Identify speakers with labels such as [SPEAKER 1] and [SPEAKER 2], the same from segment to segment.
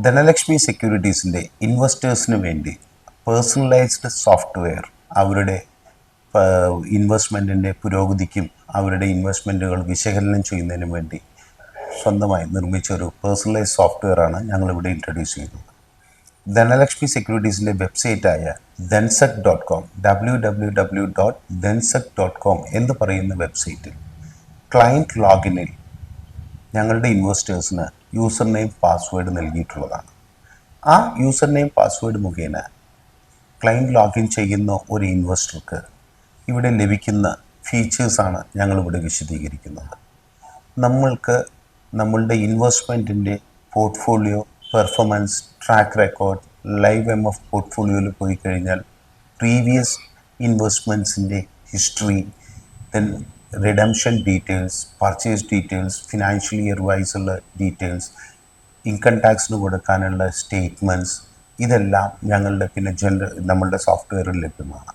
[SPEAKER 1] ധനലക്ഷ്മി സെക്യൂരിറ്റീസിൻ്റെ ഇൻവെസ്റ്റേഴ്സിന് വേണ്ടി personalised software അവരുടെ ഇൻവെസ്റ്റ്മെൻറ്റിൻ്റെ പുരോഗതിക്കും അവരുടെ ഇൻവെസ്റ്റ്മെൻറ്റുകൾ വിശകലനം ചെയ്യുന്നതിനും വേണ്ടി സ്വന്തമായി നിർമ്മിച്ച ഒരു പേഴ്സണലൈസ്ഡ് സോഫ്റ്റ്വെയറാണ് ഞങ്ങളിവിടെ ഇൻട്രൊഡ്യൂസ് ചെയ്യുന്നത്. ധനലക്ഷ്മി സെക്യൂരിറ്റീസിൻ്റെ വെബ്സൈറ്റായ dhansak.com www.dhansak.com എന്ന് പറയുന്ന വെബ്സൈറ്റിൽ ക്ലയൻറ്റ് ലോഗിനിൽ ഞങ്ങളുടെ ഇൻവെസ്റ്റേഴ്സിന് യൂസർ നെയിം പാസ്വേഡ് നൽകിയിട്ടുള്ളതാണ്. ആ യൂസർ നെയിം പാസ്വേഡ് മുഖേന ക്ലയൻറ്റ് ലോഗിൻ ചെയ്യുന്ന ഒരു ഇൻവെസ്റ്റർക്ക് ഇവിടെ ലഭിക്കുന്ന ഫീച്ചേഴ്സാണ് ഞങ്ങളിവിടെ വിശദീകരിക്കുന്നത്. നമ്മളുടെ ഇൻവെസ്റ്റ്മെൻറ്റിൻ്റെ portfolio performance track record live MF പോർട്ട്ഫോളിയോയിൽ പോയി കഴിഞ്ഞാൽ പ്രീവിയസ് ഇൻവെസ്റ്റ്മെൻറ്റ്സിൻ്റെ history, then redemption details, purchase details, financial year വൈസുള്ള ഡീറ്റെയിൽസ്, ഇൻകം ടാക്സിന് കൊടുക്കാനുള്ള സ്റ്റേറ്റ്മെൻറ്റ്സ്, ഇതെല്ലാം നമ്മളുടെ സോഫ്റ്റ്വെയറിൽ ലഭ്യമാണ്.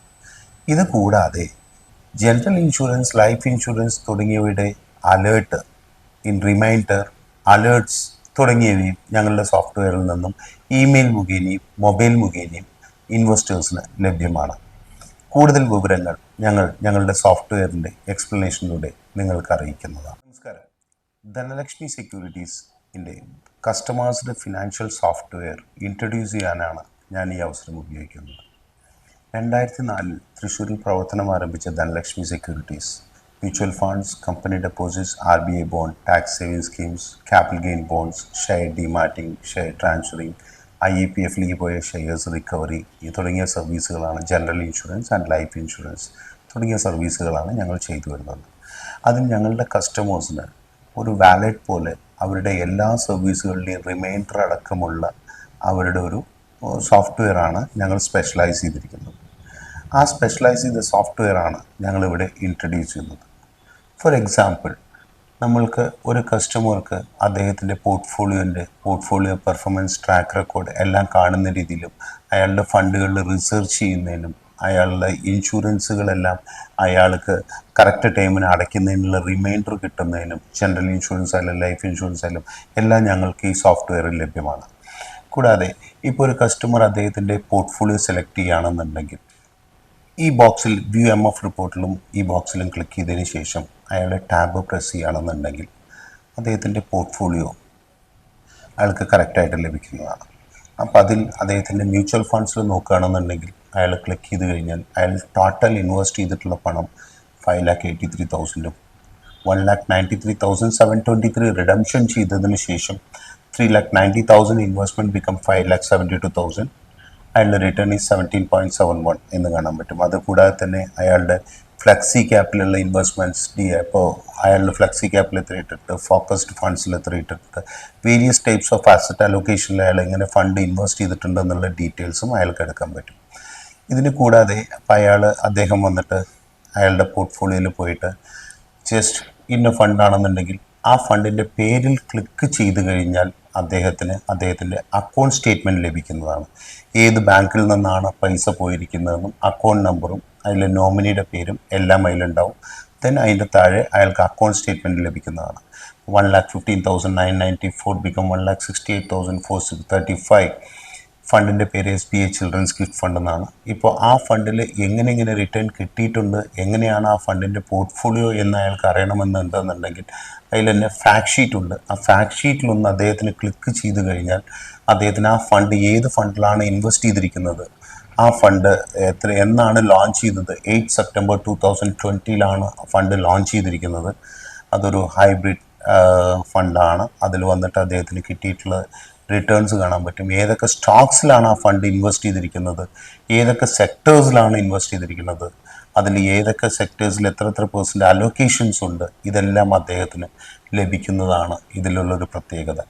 [SPEAKER 1] ഇത് കൂടാതെ ജനറൽ ഇൻഷുറൻസ്, ലൈഫ് ഇൻഷുറൻസ് തുടങ്ങിയവയുടെ അലേർട്ട്, റിമൈൻഡർ, അലേർട്ട്സ് തുടങ്ങിയവയും ഞങ്ങളുടെ സോഫ്റ്റ്വെയറിൽ നിന്നും ഇമെയിൽ മുഖേനയും മൊബൈൽ മുഖേനയും ഇൻവെസ്റ്റേഴ്സിന് ലഭ്യമാണ്. കൂടുതൽ വിവരങ്ങൾ ഞങ്ങളുടെ സോഫ്റ്റ്വെയറിൻ്റെ എക്സ്പ്ലനേഷനിലൂടെ നിങ്ങൾക്ക് അറിയിക്കുന്നതാണ്. നമസ്കാരം. ധനലക്ഷ്മി സെക്യൂരിറ്റീസിൻ്റെ കസ്റ്റമേഴ്സിൻ്റെ ഫിനാൻഷ്യൽ സോഫ്റ്റ്വെയർ ഇൻട്രൊഡ്യൂസ് ചെയ്യാനാണ് ഞാൻ ഈ അവസരം ഉപയോഗിക്കുന്നത്. 2004 തൃശ്ശൂരിൽ പ്രവർത്തനം ആരംഭിച്ച Dhanlaxmi securities mutual funds, company deposits, RBI bond, tax saving schemes, capital gain bonds, share dematting, share transferring, IEPFലേക്ക് പോയ ഷെയർസ് റിക്കവറി തുടങ്ങിയ സർവീസുകളാണ്, general insurance and life insurance തുടങ്ങിയ സർവീസുകളാണ് ഞങ്ങൾ ചെയ്തു വരുന്നത്. അതിൽ ഞങ്ങളുടെ കസ്റ്റമേഴ്സിന് ഒരു വാലറ്റ് പോലെ അവരുടെ എല്ലാ സർവീസുകളുടെയും റിമൈൻഡർ അടക്കമുള്ള അവരുടെ ഒരു സോഫ്റ്റ്വെയറാണ് ഞങ്ങൾ സ്പെഷ്യലൈസ് ചെയ്തിരിക്കുന്നത്. ആ സ്പെഷ്യലൈസ് ചെയ്ത സോഫ്റ്റ്വെയറാണ് ഞങ്ങളിവിടെ ഇൻട്രൊഡ്യൂസ് ചെയ്യുന്നത്. ഫോർ എക്സാമ്പിൾ, നമ്മൾക്ക് ഒരു കസ്റ്റമർക്ക് അദ്ദേഹത്തിൻ്റെ പോർട്ട്ഫോളിയോ പെർഫോമൻസ് ട്രാക്ക് റെക്കോർഡ് എല്ലാം കാണുന്ന രീതിയിലും അയാളുടെ ഫണ്ടുകളിൽ റിസർച്ച് ചെയ്യുന്നതിനും അയാളുടെ ഇൻഷുറൻസുകളെല്ലാം അയാൾക്ക് കറക്റ്റ് ടൈമിന് അടയ്ക്കുന്നതിനുള്ള റിമൈൻഡർ കിട്ടുന്നതിനും ജനറൽ ഇൻഷുറൻസ് ആയാലും ലൈഫ് ഇൻഷുറൻസ് ആയാലും എല്ലാം ഞങ്ങൾക്ക് ഈ സോഫ്റ്റ്വെയറിൽ ലഭ്യമാണ്. കൂടാതെ ഇപ്പോൾ ഒരു കസ്റ്റമർ അദ്ദേഹത്തിൻ്റെ പോർട്ട്ഫോളിയോ സെലക്ട് ചെയ്യുകയാണെന്നുണ്ടെങ്കിൽ ഈ ബോക്സിൽ വ്യൂ MF റിപ്പോർട്ടിലും ഈ ബോക്സിലും ക്ലിക്ക് ചെയ്തതിന് ശേഷം അയാളുടെ ടാബ് പ്രസ് ചെയ്യുകയാണെന്നുണ്ടെങ്കിൽ അദ്ദേഹത്തിൻ്റെ പോർട്ട്ഫോളിയോ അയാൾക്ക് കറക്റ്റായിട്ട് ലഭിക്കുന്നതാണ്. അപ്പോൾ അതിൽ അദ്ദേഹത്തിൻ്റെ മ്യൂച്വൽ ഫണ്ട്സിൽ നോക്കുകയാണെന്നുണ്ടെങ്കിൽ അയാൾ ക്ലിക്ക് ചെയ്ത് കഴിഞ്ഞാൽ അയാൾ ടോട്ടൽ ഇൻവെസ്റ്റ് ചെയ്തിട്ടുള്ള പണം 5,83,000 1,93,723 റിഡംഷൻ ചെയ്തതിന് ശേഷം 3,90,000 ഇൻവെസ്റ്റ്മെൻറ്റ് ബിക്കം 5,72,000. അയാളുടെ റിട്ടേൺ ഈസ് 17.71 എന്ന് കാണാൻ പറ്റും. അതുകൂടാതെ തന്നെ അയാളുടെ ഫ്ലെക്സി ക്യാപ്പിലുള്ള ഇൻവെസ്റ്റ്മെൻറ്റ്സ് ഇപ്പോൾ അയാളുടെ ഫ്ലെക്സി ക്യാപ്പിൽ എത്ര ഇട്ടിട്ട്, ഫോക്കസ്ഡ് ഫണ്ട്സിൽ എത്ര ഇട്ടിട്ട്, വേരിയസ് ടൈപ്സ് ഓഫ് അസറ്റ് അലൊക്കേഷനിൽ അയാൾ എങ്ങനെ ഫണ്ട് ഇൻവെസ്റ്റ് ചെയ്തിട്ടുണ്ടെന്നുള്ള ഡീറ്റെയിൽസും അയാൾക്ക് എടുക്കാൻ പറ്റും. ഇതിന് കൂടാതെ അദ്ദേഹം വന്നിട്ട് അയാളുടെ പോർട്ട്ഫോളിയോയിൽ പോയിട്ട് ജസ്റ്റ് ഇന്ന ഫണ്ടാണെന്നുണ്ടെങ്കിൽ ആ ഫണ്ടിൻ്റെ പേരിൽ ക്ലിക്ക് ചെയ്ത് കഴിഞ്ഞാൽ അദ്ദേഹത്തിൻ്റെ അക്കൗണ്ട് സ്റ്റേറ്റ്മെൻറ്റ് ലഭിക്കുന്നതാണ്. ഏത് ബാങ്കിൽ നിന്നാണ് പൈസ പോയിരിക്കുന്നതെന്നും അക്കൗണ്ട് നമ്പറും അതിലെ നോമിനിയുടെ പേരും എല്ലാം അതിലുണ്ടാവും. ദെൻ അതിൻ്റെ താഴെ അയാൾക്ക് അക്കൗണ്ട് സ്റ്റേറ്റ്മെൻറ്റ് ലഭിക്കുന്നതാണ്. 1,15,994 ബിക്കം 1,68,435. ഫണ്ടിൻ്റെ പേര് SBI ചിൽഡ്രൻസ് ഗിഫ്റ്റ് ഫണ്ട് എന്നാണ്. ഇപ്പോൾ ആ ഫണ്ടിൽ എങ്ങനെ റിട്ടേൺ കിട്ടിയിട്ടുണ്ട്, എങ്ങനെയാണ് ആ ഫണ്ടിൻ്റെ പോർട്ട്ഫോളിയോ എന്ന് അയാൾക്ക് അറിയണമെന്നുണ്ടെന്നുണ്ടെങ്കിൽ അതിൽ തന്നെ ഫാക്ട് ഷീറ്റ് ഉണ്ട്. ആ ഫാക്ട് ഷീറ്റിലൊന്ന് അദ്ദേഹത്തിന് ക്ലിക്ക് ചെയ്ത് കഴിഞ്ഞാൽ അദ്ദേഹത്തിന് ആ ഫണ്ട് ഏത് ഫണ്ടിലാണ് ഇൻവെസ്റ്റ് ചെയ്തിരിക്കുന്നത്, ആ ഫണ്ട് എന്നാണ് ലോഞ്ച് ചെയ്തത്, 8 സെപ്റ്റംബർ 2020 ഫണ്ട് ലോഞ്ച് ചെയ്തിരിക്കുന്നത്. അതൊരു ഹൈബ്രിഡ് ഫണ്ടാണ്. അതിൽ വന്നിട്ട് അദ്ദേഹത്തിന് കിട്ടിയിട്ടുള്ള റിട്ടേൺസ് കാണാൻ പറ്റും. ഏതൊക്കെ സ്റ്റോക്സിലാണ് ആ ഫണ്ട് ഇൻവെസ്റ്റ് ചെയ്തിരിക്കുന്നത്, ഏതൊക്കെ സെക്ടേഴ്സിലാണ് ഇൻവെസ്റ്റ് ചെയ്തിരിക്കുന്നത്, അതിൽ ഏതൊക്കെ സെക്ടേഴ്സിൽ എത്ര % അലൊക്കേഷൻസ് ഉണ്ട്, ഇതെല്ലാം അദ്ദേഹത്തിന് ലഭിക്കുന്നതാണ് ഇതിലുള്ളൊരു പ്രത്യേകത.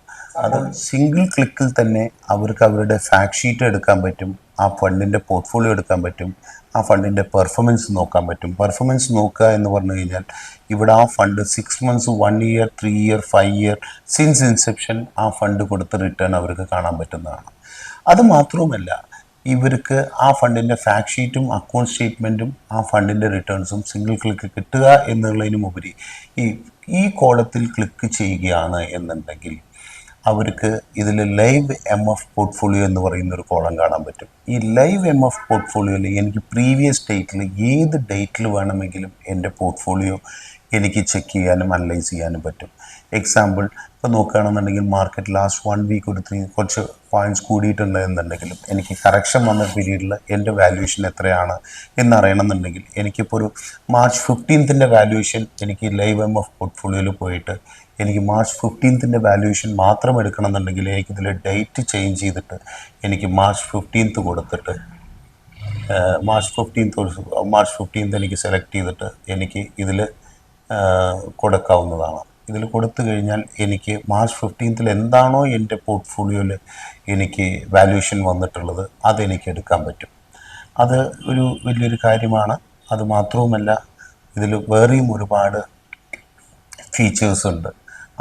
[SPEAKER 1] അത് സിംഗിൾ ക്ലിക്കിൽ തന്നെ അവർക്ക് അവരുടെ ഫാക്ട് ഷീറ്റ് എടുക്കാൻ പറ്റും, ആ ഫണ്ടിൻ്റെ പോർട്ട്ഫോളിയോ എടുക്കാൻ പറ്റും, ആ ഫണ്ടിൻ്റെ പെർഫോമൻസ് നോക്കാൻ പറ്റും. പെർഫോമൻസ് നോക്കുക എന്ന് പറഞ്ഞു കഴിഞ്ഞാൽ ഇവിടെ ആ fund 6 months, 1 year, 3 year, 5 year since inception ആ ഫണ്ട് കൊടുത്ത റിട്ടേൺ അവർക്ക് കാണാൻ പറ്റുന്നതാണ്. അതുമാത്രവുമല്ല, ഇവർക്ക് ആ ഫണ്ടിൻ്റെ ഫാക്ട് ഷീറ്റും അക്കൗണ്ട് സ്റ്റേറ്റ്മെൻറ്റും ആ ഫണ്ടിൻ്റെ റിട്ടേൺസും സിംഗിൾ ക്ലിക്ക് കിട്ടുക എന്നുള്ളതിനുമുപരി ഈ കോളത്തിൽ ക്ലിക്ക് ചെയ്യുകയാണ് എന്നുണ്ടെങ്കിൽ അവർക്ക് ഇതിൽ ലൈവ് എം എഫ് പോർട്ട്ഫോളിയോ എന്ന് പറയുന്ന ഒരു കോളം കാണാൻ പറ്റും. ഈ ലൈവ് എം എഫ് പോർട്ട്ഫോളിയോയിൽ എനിക്ക് പ്രീവിയസ് ഡേറ്റിൽ ഏത് ഡേറ്റിൽ വേണമെങ്കിലും എൻ്റെ പോർട്ട്ഫോളിയോ എനിക്ക് ചെക്ക് ചെയ്യാനും അനലൈസ് ചെയ്യാനും പറ്റും. എക്സാമ്പിൾ ഇപ്പോൾ നോക്കുകയാണെന്നുണ്ടെങ്കിൽ മാർക്കറ്റ് ലാസ്റ്റ് 1 വീക്ക് ഒരു കുറച്ച് പോയിൻറ്റ്സ് കൂടിയിട്ടുണ്ട് എന്നുണ്ടെങ്കിലും എനിക്ക് കറക്ഷൻ വന്ന പീരീഡിൽ എൻ്റെ വാല്യൂഷൻ എത്രയാണ് എന്നറിയണമെന്നുണ്ടെങ്കിൽ എനിക്കിപ്പോൾ ഒരു മാർച്ച് 15th വാല്യൂഷൻ എനിക്ക് ലൈവ് എം എഫ് പോർട്ട്ഫോളിയോയിൽ പോയിട്ട് എനിക്ക് മാർച്ച് 15th വാല്യൂഷൻ മാത്രം എടുക്കണമെന്നുണ്ടെങ്കിൽ എനിക്കിതിൽ ഡേറ്റ് ചേഞ്ച് ചെയ്തിട്ട് എനിക്ക് മാർച്ച് 15th കൊടുത്തിട്ട് മാർച്ച് 15th എനിക്ക് സെലക്ട് ചെയ്തിട്ട് എനിക്ക് ഇതിൽ കൊടുക്കാവുന്നതാണ്. ഇതിൽ കൊടുത്തു കഴിഞ്ഞാൽ എനിക്ക് മാർച്ച് 15th എന്താണോ എൻ്റെ പോർട്ട്ഫോളിയോയിൽ എനിക്ക് വാല്യൂഷൻ വന്നിട്ടുള്ളത് അതെനിക്ക് എടുക്കാൻ പറ്റും. അത് ഒരു വലിയൊരു കാര്യമാണ്. അത് മാത്രവുമല്ല ഇതിൽ വേറെയും ഒരുപാട് ഫീച്ചേഴ്സ് ഉണ്ട്.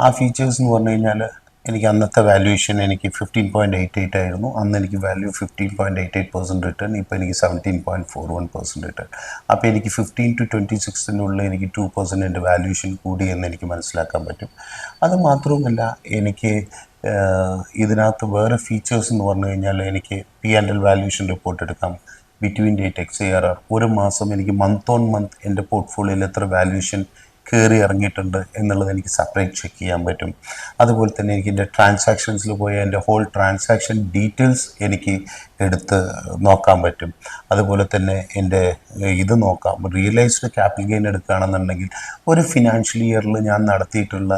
[SPEAKER 1] ആ ഫീച്ചേഴ്സ് എന്ന് പറഞ്ഞു കഴിഞ്ഞാൽ എനിക്ക് അന്നത്തെ വാല്യൂഷൻ എനിക്ക് 15.88 ആയിരുന്നു. അന്ന് എനിക്ക് വാല്യൂ 15.88% റിട്ടേൺ. ഇപ്പോൾ എനിക്ക് 17.41% റിട്ടേൺ. അപ്പോൾ എനിക്ക് 15 to 26 എനിക്ക് 2% എൻ്റെ വാല്യൂഷൻ കൂടി എന്ന് എനിക്ക് മനസ്സിലാക്കാൻ പറ്റും. അത് മാത്രവുമല്ല എനിക്ക് ഇതിനകത്ത് വേറെ ഫീച്ചേഴ്സ് എന്ന് പറഞ്ഞു കഴിഞ്ഞാൽ എനിക്ക് P&L വാല്യൂഷൻ റിപ്പോർട്ട് എടുക്കാം. ബിറ്റ്വീൻ ഡേറ്റ് XARR ഒരു മാസം എനിക്ക് മന്ത് ഓൺ മന്ത് എൻ്റെ പോർട്ട്ഫോളിയോയിൽ എത്ര വാല്യൂഷൻ കയറി ഇറങ്ങിയിട്ടുണ്ട് എന്നുള്ളത് എനിക്ക് സെപ്പറേറ്റ് ചെക്ക് ചെയ്യാൻ പറ്റും. അതുപോലെ തന്നെ എനിക്ക് എൻ്റെ ട്രാൻസാക്ഷൻസിൽ പോയ എൻ്റെ ഹോൾ ട്രാൻസാക്ഷൻ ഡീറ്റെയിൽസ് എനിക്ക് എടുത്ത് നോക്കാൻ പറ്റും. അതുപോലെ തന്നെ എൻ്റെ ഇത് നോക്കാം. റിയലൈസ്ഡ് ക്യാപിറ്റൽ ഗെയിൻ എടുക്കുകയാണെന്നുണ്ടെങ്കിൽ ഒരു ഫിനാൻഷ്യൽ ഇയറിൽ ഞാൻ നടത്തിയിട്ടുള്ള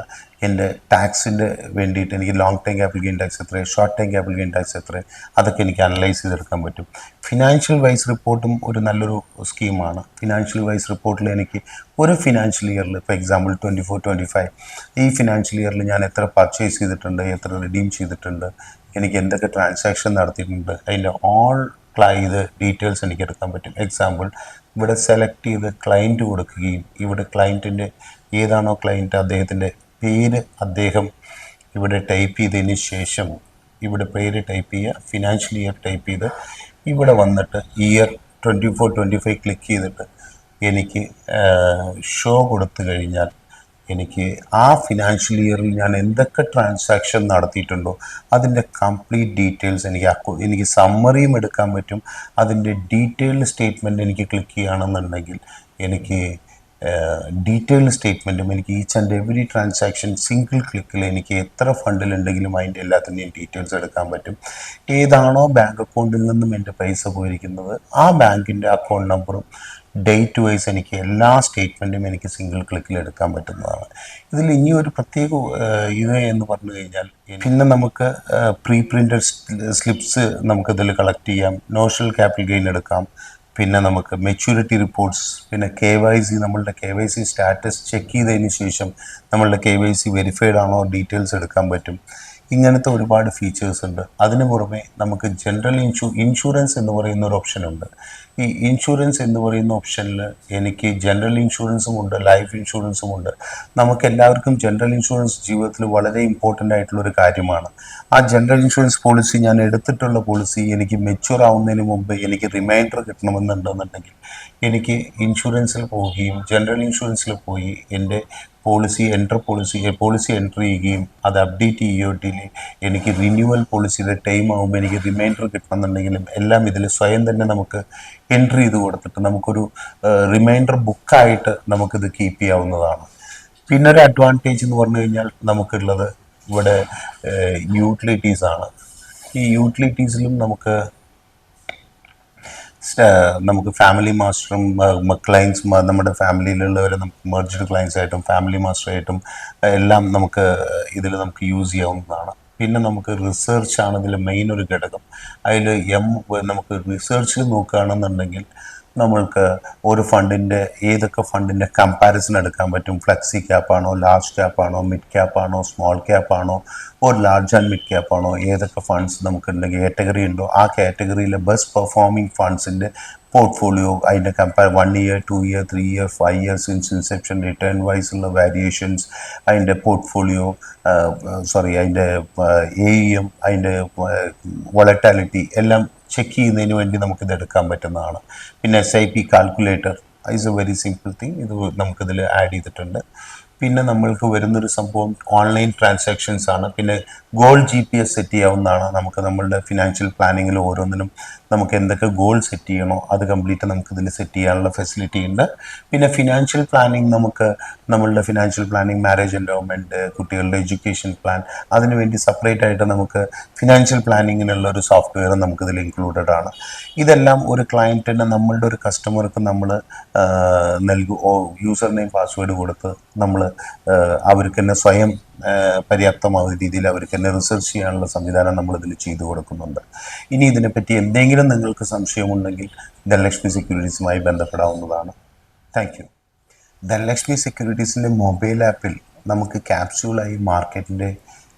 [SPEAKER 1] എൻ്റെ ടാക്സിൻ്റെ വേണ്ടിയിട്ട് എനിക്ക് long time capital gain tax എത്ര, short time capital gain tax എത്ര, അതൊക്കെ എനിക്ക് അനലൈസ് ചെയ്തെടുക്കാൻ പറ്റും. ഫിനാൻഷ്യൽ വൈസ് റിപ്പോർട്ടും ഒരു നല്ലൊരു സ്കീമാണ്. ഫിനാൻഷ്യൽ വൈസ് റിപ്പോർട്ടിൽ എനിക്ക് ഒരു ഫിനാൻഷ്യൽ ഇയറിൽ ഇപ്പോൾ എക്സാമ്പിൾ 24-25 ഈ ഫിനാൻഷ്യൽ ഇയറിൽ ഞാൻ എത്ര പർച്ചേസ് ചെയ്തിട്ടുണ്ട്, എത്ര റിഡീം ചെയ്തിട്ടുണ്ട്, എനിക്ക് എന്തൊക്കെ ട്രാൻസാക്ഷൻ നടത്തിയിട്ടുണ്ട്, അതിൻ്റെ ഓൾ ഇത് ഡീറ്റെയിൽസ് എനിക്ക് എടുക്കാൻ പറ്റും. എക്സാമ്പിൾ ഇവിടെ സെലക്ട് ചെയ്ത് ക്ലയൻറ്റ് കൊടുക്കുകയും ഇവിടെ ക്ലയൻറ്റിൻ്റെ ഏതാണോ ക്ലയൻറ്റ് അദ്ദേഹത്തിൻ്റെ പേര് അദ്ദേഹം ഇവിടെ ടൈപ്പ് ചെയ്തതിന് ശേഷം ഇവിടെ പേര് ടൈപ്പ് ചെയ്യുക, ഫിനാൻഷ്യൽ ഇയർ ടൈപ്പ് ചെയ്ത് ഇവിടെ വന്നിട്ട് ഇയർ 24-25 ക്ലിക്ക് ചെയ്തിട്ട് എനിക്ക് ഷോ കൊടുത്തു കഴിഞ്ഞാൽ എനിക്ക് ആ ഫിനാൻഷ്യൽ ഇയറിൽ ഞാൻ എന്തൊക്കെ ട്രാൻസാക്ഷൻ നടത്തിയിട്ടുണ്ടോ അതിൻ്റെ കംപ്ലീറ്റ് ഡീറ്റെയിൽസ് എനിക്ക് സമ്മറിയും എടുക്കാൻ പറ്റും. അതിൻ്റെ ഡീറ്റെയിൽഡ് സ്റ്റേറ്റ്മെൻറ്റ് എനിക്ക് ക്ലിക്ക് ചെയ്യുകയാണെന്നുണ്ടെങ്കിൽ എനിക്ക് ഡീറ്റെയിൽഡ് സ്റ്റേറ്റ്മെൻറ്റും എനിക്ക് each and every transaction single ക്ലിക്കിൽ എനിക്ക് എത്ര ഫണ്ടിലുണ്ടെങ്കിലും അതിൻ്റെ എല്ലാത്തിൻ്റെയും ഡീറ്റെയിൽസ് എടുക്കാൻ പറ്റും. ഏതാണോ ബാങ്ക് അക്കൗണ്ടിൽ നിന്നും എൻ്റെ പൈസ പോയിരിക്കുന്നത് ആ ബാങ്കിൻ്റെ അക്കൗണ്ട് നമ്പറും ഡേറ്റ് വൈസ് എനിക്ക് എല്ലാ സ്റ്റേറ്റ്മെൻറ്റും എനിക്ക് സിംഗിൾ ക്ലിക്കിൽ എടുക്കാൻ പറ്റുന്നതാണ്. ഇതിൽ ഇനി ഒരു പ്രത്യേക ഇത് എന്ന് പറഞ്ഞു കഴിഞ്ഞാൽ പിന്നെ നമുക്ക് പ്രീ പ്രിൻറ്റഡ് സ്ലിപ്സ് നമുക്കിതിൽ കളക്ട് ചെയ്യാം, നോഷണൽ ക്യാപിറ്റൽ ഗെയിൻ എടുക്കാം, പിന്നെ നമുക്ക് മെച്യൂരിറ്റി റിപ്പോർട്ട്സ്, പിന്നെ KYC നമ്മളുടെ KYC സ്റ്റാറ്റസ് ചെക്ക് ചെയ്തതിന് ശേഷം നമ്മളുടെ KYC വെരിഫൈഡ് ആണോ ഡീറ്റെയിൽസ് എടുക്കാൻ പറ്റും. ഇങ്ങനത്തെ ഒരുപാട് ഫീച്ചേഴ്സ് ഉണ്ട്. അതിന് പുറമെ നമുക്ക് ജനറൽ ഇൻഷുറൻസ് എന്ന് പറയുന്ന ഒരു ഓപ്ഷൻ ഉണ്ട്. ഈ ഇൻഷുറൻസ് എന്ന് പറയുന്ന ഓപ്ഷനിൽ എനിക്ക് ജനറൽ ഇൻഷുറൻസും ഉണ്ട്, ലൈഫ് ഇൻഷുറൻസും ഉണ്ട്. നമുക്ക് എല്ലാവർക്കും ജനറൽ ഇൻഷുറൻസ് ജീവിതത്തിൽ വളരെ ഇമ്പോർട്ടൻ്റ് ആയിട്ടുള്ളൊരു കാര്യമാണ്. ആ ജനറൽ ഇൻഷുറൻസ് പോളിസി ഞാൻ എടുത്തിട്ടുള്ള പോളിസി എനിക്ക് മെച്യൂർ ആവുന്നതിന് മുമ്പ് എനിക്ക് റിമൈൻഡർ കിട്ടണമെന്നുണ്ടെന്നുണ്ടെങ്കിൽ എനിക്ക് ഇൻഷുറൻസിൽ പോവുകയും ജനറൽ ഇൻഷുറൻസിൽ പോയി എൻ്റെ പോളിസി എൻ്റർ ചെയ്യുകയും അത് അപ്ഡേറ്റ് ചെയ്യുകയിൽ എനിക്ക് റിന്യൂവൽ പോളിസിയുടെ ടൈം ആകുമ്പോൾ എനിക്ക് റിമൈൻഡർ കിട്ടണമെന്നുണ്ടെങ്കിലും എല്ലാം ഇതിൽ സ്വയം തന്നെ നമുക്ക് എൻട്രി ചെയ്ത് കൊടുത്തിട്ട് നമുക്കൊരു റിമൈൻഡർ ബുക്കായിട്ട് നമുക്കിത് കീപ്പ് ചെയ്യാവുന്നതാണ്. പിന്നെ ഒരു അഡ്വാൻറ്റേജ് എന്ന് പറഞ്ഞു കഴിഞ്ഞാൽ നമുക്കുള്ളത് ഇവിടെ യൂട്ടിലിറ്റീസാണ്. ഈ യൂട്ടിലിറ്റീസിലും നമുക്ക് ഫാമിലി മാസ്റ്ററും ക്ലയൻസും നമ്മുടെ ഫാമിലിയിലുള്ളവരെ നമുക്ക് മെർജ്ഡ് ക്ലയൻസ് ആയിട്ടും ഫാമിലി മാസ്റ്ററായിട്ടും എല്ലാം നമുക്ക് ഇതിൽ നമുക്ക് യൂസ് ചെയ്യാവുന്നതാണ്. പിന്നെ നമുക്ക് റിസർച്ചാണ് ഇതിൽ മെയിൻ ഒരു ഘടകം. അതിൽ നമുക്ക് റിസർച്ചിൽ നോക്കുകയാണെന്നുണ്ടെങ്കിൽ നമ്മൾക്ക് ഒരു ഫണ്ടിൻ്റെ ഏതൊക്കെ ഫണ്ടിൻ്റെ കമ്പാരിസൺ എടുക്കാൻ പറ്റും. ഫ്ലെക്സി ക്യാപ്പാണോ, ലാർജ് ക്യാപ്പാണോ, മിഡ് ക്യാപ്പാണോ, സ്മോൾ ക്യാപ്പാണോ, ഒരു ലാർജ് ആൻഡ് മിഡ് ക്യാപ്പാണോ, ഏതൊക്കെ ഫണ്ട്സ് നമുക്കുണ്ടെങ്കിൽ കാറ്റഗറി ഉണ്ടോ ആ കാറ്റഗറിയിലെ ബെസ്റ്റ് പെർഫോമിംഗ് ഫണ്ട്സിൻ്റെ പോർട്ട്ഫോളിയോ, അതിൻ്റെ 1 year, 2 year, 3 year, 5 years since inception return wise ഉള്ള വേരിയേഷൻസ്, അതിൻ്റെ പോർട്ട്ഫോളിയോ അതിൻ്റെ AUM, അതിൻ്റെ വോളറ്റാലിറ്റി എല്ലാം ചെക്ക് ചെയ്യുന്നതിന് വേണ്ടി നമുക്കിത് എടുക്കാൻ പറ്റുന്നതാണ്. പിന്നെ SIP calculator is a very simple thing, ഇത് നമുക്കിതിൽ ആഡ് ചെയ്തിട്ടുണ്ട്. പിന്നെ നമ്മൾക്ക് വരുന്നൊരു സംഭവം ഓൺലൈൻ ട്രാൻസാക്ഷൻസ് ആണ്. പിന്നെ ഗോൾ GPS സെറ്റ് ചെയ്യാവുന്നതാണ്. നമുക്ക് നമ്മളുടെ ഫിനാൻഷ്യൽ പ്ലാനിങ്ങിൽ ഓരോന്നിനും നമുക്ക് എന്തൊക്കെ ഗോൾ സെറ്റ് ചെയ്യണോ അത് കംപ്ലീറ്റ് നമുക്ക് ഇതിൽ സെറ്റ് ചെയ്യാനുള്ള ഫെസിലിറ്റി ഉണ്ട്. പിന്നെ ഫിനാൻഷ്യൽ പ്ലാനിങ് നമുക്ക് നമ്മളുടെ ഫിനാൻഷ്യൽ പ്ലാനിങ്, മാരേജ് എൻഡോമെൻറ്റ്, കുട്ടികളുടെ എഡ്യൂക്കേഷൻ പ്ലാൻ, അതിനുവേണ്ടി സെപ്പറേറ്റ് ആയിട്ട് നമുക്ക് ഫിനാൻഷ്യൽ പ്ലാനിങ്ങിനുള്ള ഒരു സോഫ്റ്റ്വെയർ നമുക്കിതിൽ ഇൻക്ലൂഡഡ് ആണ്. ഇതെല്ലാം ഒരു ക്ലയൻറ്റിന്, നമ്മളുടെ ഒരു കസ്റ്റമർക്ക് നമ്മൾ യൂസർ നെയിം പാസ്വേഡ് കൊടുത്ത് നമ്മൾ അവർക്ക് തന്നെ സ്വയം പര്യാപ്തമാവുന്ന രീതിയിൽ അവർക്ക് തന്നെ റിസർച്ച് ചെയ്യാനുള്ള സംവിധാനം നമ്മളിതിൽ ചെയ്തു കൊടുക്കുന്നുണ്ട്. ഇനി ഇതിനെപ്പറ്റി എന്തെങ്കിലും നിങ്ങൾക്ക് സംശയമുണ്ടെങ്കിൽ ധനലക്ഷ്മി സെക്യൂരിറ്റീസുമായി ബന്ധപ്പെടാവുന്നതാണ്. Thank you. ധനലക്ഷ്മി സെക്യൂരിറ്റീസിൻ്റെ മൊബൈൽ ആപ്പിൽ നമുക്ക് ക്യാപ്സ്യൂളായി മാർക്കറ്റിൻ്റെ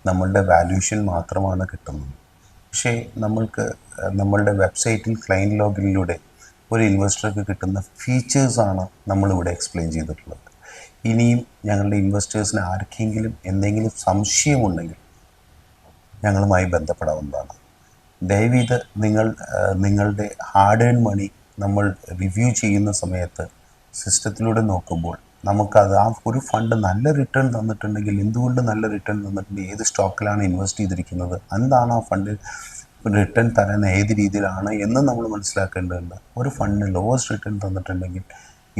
[SPEAKER 1] നമ്മളുടെ വാല്യൂഷൻ മാത്രമാണ് കിട്ടുന്നത്. പക്ഷേ നമ്മൾക്ക് നമ്മളുടെ വെബ്സൈറ്റിൽ ക്ലയൻറ്റ് ലോഗിനിലൂടെ ഒരു ഇൻവെസ്റ്റർക്ക് കിട്ടുന്ന ഫീച്ചേഴ്സാണ് നമ്മളിവിടെ എക്സ്പ്ലെയിൻ ചെയ്തിട്ടുള്ളത്. ഇനിയും ഞങ്ങളുടെ ഇൻവെസ്റ്റേഴ്സിന് ആർക്കെങ്കിലും എന്തെങ്കിലും സംശയമുണ്ടെങ്കിൽ ഞങ്ങളുമായി ബന്ധപ്പെടാവുന്നതാണ്. ദയവീത് നിങ്ങളുടെ ഹാർഡ് ഏൺ മണി നമ്മൾ റിവ്യൂ ചെയ്യുന്ന സമയത്ത് സിസ്റ്റത്തിലൂടെ നോക്കുമ്പോൾ നമുക്കത് ആ ഒരു ഫണ്ട് നല്ല റിട്ടേൺ തന്നിട്ടുണ്ടെങ്കിൽ, എന്തുകൊണ്ട് നല്ല റിട്ടേൺ തന്നിട്ടുണ്ട്, ഏത് സ്റ്റോക്കിലാണ് ഇൻവെസ്റ്റ് ചെയ്തിരിക്കുന്നത്, എന്താണ് ആ ഫണ്ട് റിട്ടേൺ തരാൻ ഏത് രീതിയിലാണ് എന്ന് നമ്മൾ മനസ്സിലാക്കേണ്ടതുണ്ട്. ഒരു ഫണ്ടിന് ലോവസ്റ്റ് റിട്ടേൺ തന്നിട്ടുണ്ടെങ്കിൽ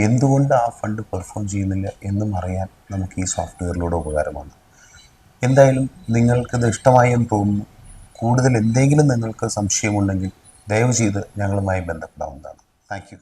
[SPEAKER 1] എന്തുകൊണ്ട് ആ ഫണ്ട് പെർഫോം ചെയ്യുന്നില്ല എന്നും അറിയാൻ നമുക്ക് ഈ സോഫ്റ്റ്വെയറിലൂടെ ഉപകാരമാണ്. എന്തായാലും നിങ്ങൾക്കിത് ഇഷ്ടമായി എന്ന് തോന്നുന്നു. കൂടുതൽ എന്തെങ്കിലും നിങ്ങൾക്ക് സംശയമുണ്ടെങ്കിൽ ദയവ് ചെയ്ത് ഞങ്ങളുമായി ബന്ധപ്പെടാവുന്നതാണ്. Thank U.